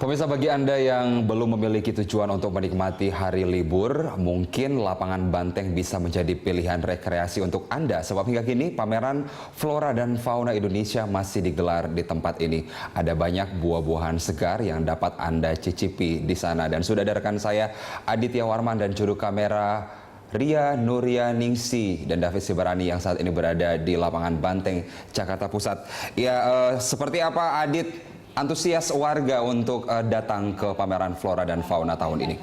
Pemirsa, bagi Anda yang belum memiliki tujuan untuk menikmati hari libur, mungkin lapangan Banteng bisa menjadi pilihan rekreasi untuk Anda. Sebab hingga kini pameran Flora dan Fauna Indonesia masih digelar di tempat ini. Ada banyak buah-buahan segar yang dapat Anda cicipi di sana. Dan sudah ada rekan saya Aditya Warman dan juru kamera Ria Nuryaningsi dan David Sibarani yang saat ini berada di lapangan Banteng, Jakarta Pusat. Ya, seperti apa Adit antusias warga untuk datang ke pameran Flora dan Fauna tahun ini?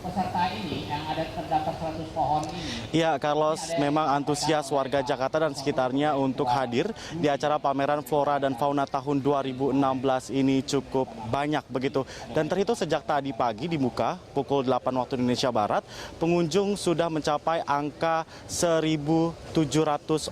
Peserta ini yang ada terdapat 100 pohon ini. Ya, Carlos, memang antusias warga Jakarta dan sekitarnya untuk hadir di acara pameran Flora dan Fauna tahun 2016 ini cukup banyak begitu. Dan terhitung sejak tadi pagi di muka pukul 8 waktu Indonesia Barat, pengunjung sudah mencapai angka 1.700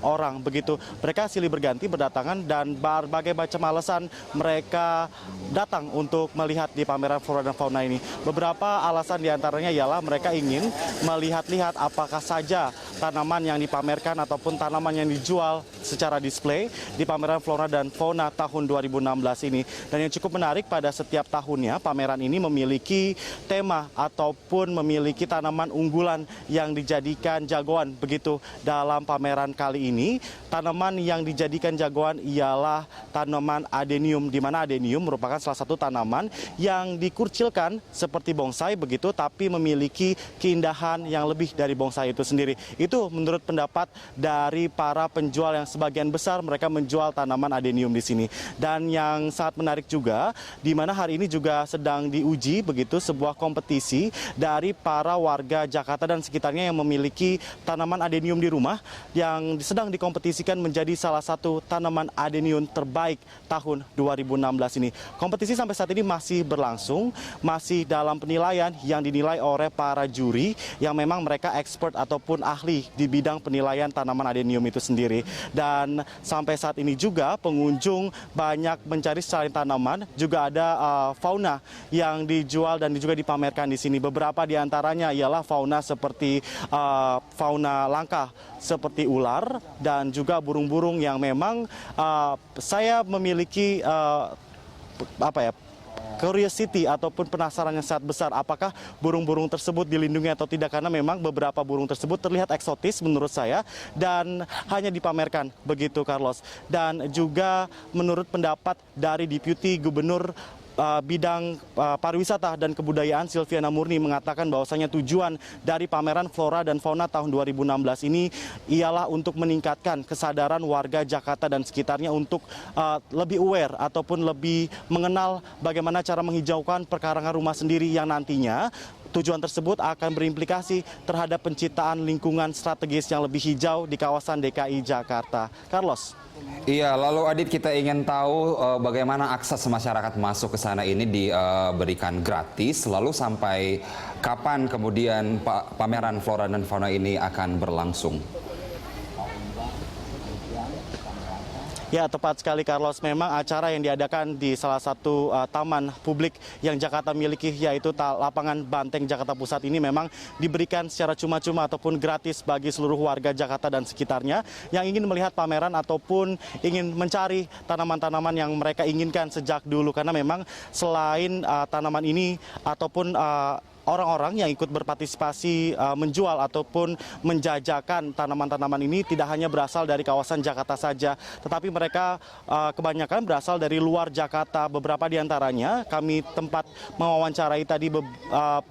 orang begitu. Mereka silih berganti berdatangan dan berbagai macam alasan mereka datang untuk melihat di pameran Flora dan Fauna ini. Beberapa alasan diantaranya ialah mereka ingin melihat-lihat apakah saja tanaman yang dipamerkan ataupun tanaman yang dijual secara display di pameran Flora dan Fauna tahun 2016 ini. Dan yang cukup menarik, pada setiap tahunnya pameran ini memiliki tema ataupun memiliki tanaman unggulan yang dijadikan jagoan begitu. Dalam pameran kali ini, tanaman yang dijadikan jagoan ialah tanaman adenium, di mana adenium merupakan salah satu tanaman yang dikurcilkan seperti bonsai begitu, tapi memiliki keindahan yang lebih dari bonsai itu sendiri. Itu menurut pendapat dari para penjual yang sebagian besar mereka menjual tanaman adenium di sini. Dan yang sangat menarik juga, di mana hari ini juga sedang diuji begitu sebuah kompetisi dari para warga Jakarta dan sekitarnya yang memiliki tanaman adenium di rumah yang sedang dikompetisikan menjadi salah satu tanaman adenium terbaik tahun 2016 ini. Kompetisi sampai saat ini masih berlangsung, masih dalam penilaian yang dinilai oleh para juri yang memang mereka expert ataupun ahli di bidang penilaian tanaman adenium itu sendiri. Dan sampai saat ini juga pengunjung banyak mencari selain tanaman, juga ada fauna yang dijual dan juga dipamerkan di sini. Beberapa di antaranya ialah fauna seperti fauna langka seperti ular dan juga burung-burung yang memang saya memiliki curiosity ataupun penasaran yang sangat besar apakah burung-burung tersebut dilindungi atau tidak, karena memang beberapa burung tersebut terlihat eksotis menurut saya dan hanya dipamerkan begitu, Carlos. Dan juga menurut pendapat dari Deputi Gubernur bidang pariwisata dan kebudayaan Silviana Murni mengatakan bahwasanya tujuan dari pameran Flora dan Fauna tahun 2016 ini ialah untuk meningkatkan kesadaran warga Jakarta dan sekitarnya untuk lebih aware ataupun lebih mengenal bagaimana cara menghijaukan perkarangan rumah sendiri yang nantinya tujuan tersebut akan berimplikasi terhadap penciptaan lingkungan strategis yang lebih hijau di kawasan DKI Jakarta. Carlos. Iya, lalu Adit, kita ingin tahu bagaimana akses masyarakat masuk ke sana ini diberikan gratis, lalu sampai kapan kemudian pameran Flora dan Fauna ini akan berlangsung? Ya, tepat sekali, Carlos. Memang acara yang diadakan di salah satu taman publik yang Jakarta miliki, yaitu lapangan Banteng Jakarta Pusat ini memang diberikan secara cuma-cuma ataupun gratis bagi seluruh warga Jakarta dan sekitarnya yang ingin melihat pameran ataupun ingin mencari tanaman-tanaman yang mereka inginkan sejak dulu. Karena memang selain tanaman ini ataupun orang-orang yang ikut berpartisipasi menjual ataupun menjajakan tanaman-tanaman ini tidak hanya berasal dari kawasan Jakarta saja, tetapi mereka kebanyakan berasal dari luar Jakarta. Beberapa di antaranya kami tempat mewawancarai tadi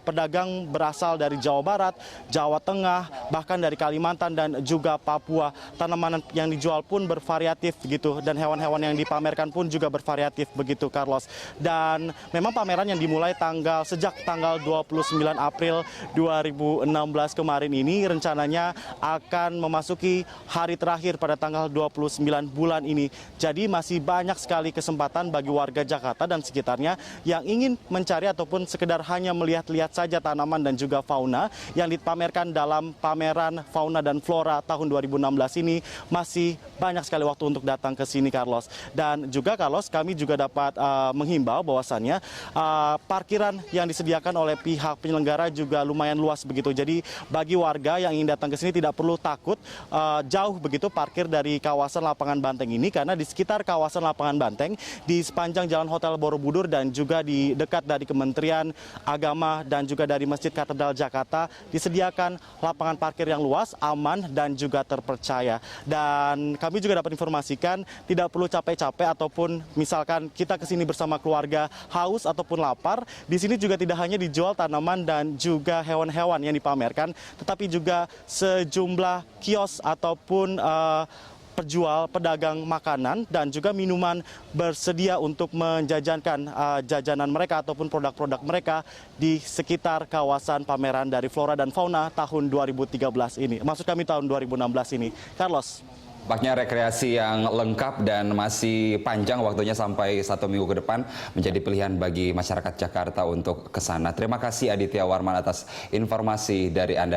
pedagang berasal dari Jawa Barat, Jawa Tengah, bahkan dari Kalimantan dan juga Papua. Tanaman yang dijual pun bervariatif gitu, dan hewan-hewan yang dipamerkan pun juga bervariatif begitu, Carlos. Dan memang pameran yang dimulai sejak tanggal 29 April 2016 kemarin ini rencananya akan memasuki hari terakhir pada tanggal 29 bulan ini. Jadi masih banyak sekali kesempatan bagi warga Jakarta dan sekitarnya yang ingin mencari ataupun sekedar hanya melihat-lihat saja tanaman dan juga fauna yang dipamerkan dalam pameran Fauna dan Flora tahun 2016 ini. Masih banyak sekali waktu untuk datang ke sini, Carlos. Dan juga, Carlos, kami juga dapat menghimbau bahwasannya parkiran yang disediakan oleh pihak penyelenggara juga lumayan luas begitu. Jadi bagi warga yang ingin datang ke sini tidak perlu takut jauh begitu parkir dari kawasan lapangan Banteng ini, karena di sekitar kawasan lapangan Banteng, di sepanjang Jalan Hotel Borobudur dan juga di dekat dari Kementerian Agama dan juga dari Masjid Katedral Jakarta disediakan lapangan parkir yang luas, aman dan juga terpercaya. Dan kami juga dapat informasikan tidak perlu capek-capek ataupun misalkan kita kesini bersama keluarga haus ataupun lapar. Di sini juga tidak hanya dijual tanaman dan juga hewan-hewan yang dipamerkan, tetapi juga sejumlah kios ataupun penjual pedagang makanan dan juga minuman bersedia untuk menjajankan jajanan mereka ataupun produk-produk mereka di sekitar kawasan pameran dari Flora dan Fauna tahun 2013 ini. Maksud kami tahun 2016 ini. Carlos. Tampaknya rekreasi yang lengkap dan masih panjang waktunya sampai 1 minggu ke depan menjadi pilihan bagi masyarakat Jakarta untuk ke sana. Terima kasih Aditya Warman atas informasi dari Anda.